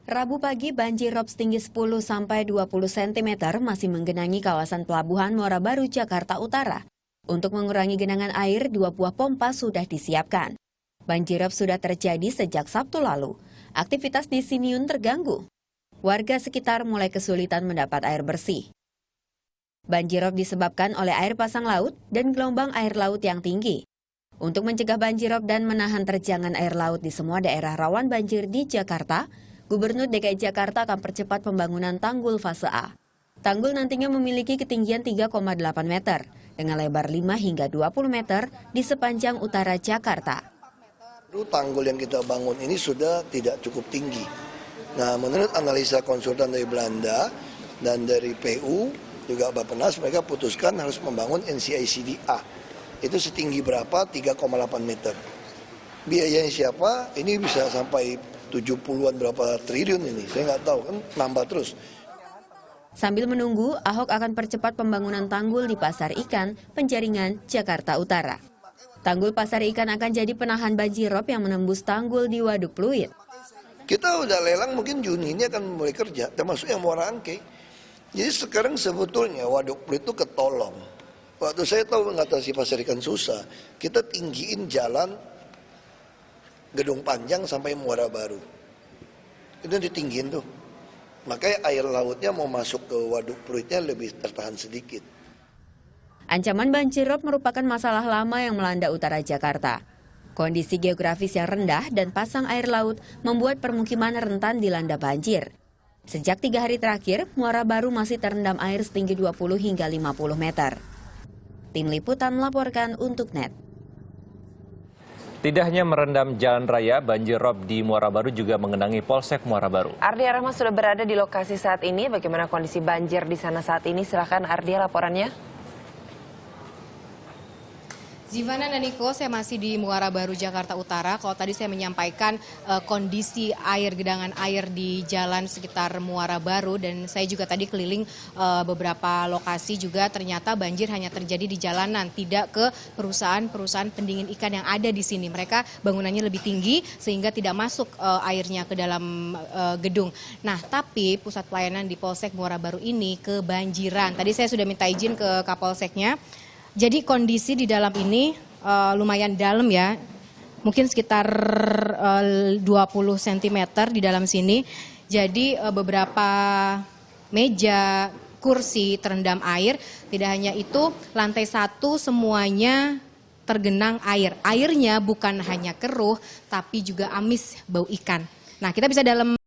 Rabu pagi banjir rob setinggi 10-20 cm masih menggenangi kawasan Pelabuhan Muara Baru, Jakarta Utara. Untuk mengurangi genangan air, 2 buah pompa sudah disiapkan. Banjir rob sudah terjadi sejak Sabtu lalu. Aktivitas di Siniun terganggu. Warga sekitar mulai kesulitan mendapat air bersih. Banjir rob disebabkan oleh air pasang laut dan gelombang air laut yang tinggi. Untuk mencegah banjir rob dan menahan terjangan air laut di semua daerah rawan banjir di Jakarta, Gubernur DKI Jakarta akan percepat pembangunan tanggul fase A. Tanggul nantinya memiliki ketinggian 3,8 meter dengan lebar 5 hingga 20 meter di sepanjang utara Jakarta. Tanggul yang kita bangun ini sudah tidak cukup tinggi. Nah, menurut analisa konsultan dari Belanda dan dari PU, juga Bappenas, mereka putuskan harus membangun NCICD A. Itu setinggi berapa? 3,8 meter. Biayanya siapa? Ini bisa sampai 70-an berapa triliun ini. Saya nggak tahu, kan nambah terus. Sambil menunggu, Ahok akan percepat pembangunan tanggul di Pasar Ikan, Penjaringan, Jakarta Utara. Tanggul Pasar Ikan akan jadi penahan banjir rob yang menembus tanggul di Waduk Pluit. Kita udah lelang mungkin Juni ini akan mulai kerja, termasuk yang Muara Angke. Jadi sekarang sebetulnya Waduk Pluit itu ketolong. Waktu saya tahu mengatasi Pasar Ikan susah, kita tinggiin jalan Gedung Panjang sampai Muara Baru. Itu ditinggiin tuh. Makanya air lautnya mau masuk ke Waduk Pluitnya lebih tertahan sedikit. Ancaman banjir rob merupakan masalah lama yang melanda utara Jakarta. Kondisi geografis yang rendah dan pasang air laut membuat permukiman rentan dilanda banjir. Sejak 3 hari terakhir, Muara Baru masih terendam air setinggi 20 hingga 50 meter. Tim Liputan melaporkan untuk NET. Tidak hanya merendam jalan raya, banjir rob di Muara Baru juga mengenangi Polsek Muara Baru. Ardia Rahma sudah berada di lokasi saat ini. Bagaimana kondisi banjir di sana saat ini? Silakan Ardia laporannya. Zivana dan Niko, saya masih di Muara Baru, Jakarta Utara. Kalau tadi saya menyampaikan kondisi air, gedangan air di jalan sekitar Muara Baru, dan saya juga tadi keliling beberapa lokasi juga ternyata banjir hanya terjadi di jalanan, tidak ke perusahaan-perusahaan pendingin ikan yang ada di sini. Mereka bangunannya lebih tinggi sehingga tidak masuk airnya ke dalam gedung. Nah, tapi pusat pelayanan di Polsek Muara Baru ini kebanjiran. Tadi saya sudah minta izin ke Kapolseknya. Jadi kondisi di dalam ini lumayan dalam ya, mungkin sekitar 20 cm di dalam sini. Jadi beberapa meja, kursi terendam air. Tidak hanya itu, lantai 1 semuanya tergenang air. Airnya bukan hanya keruh, tapi juga amis bau ikan. Nah, kita bisa dalam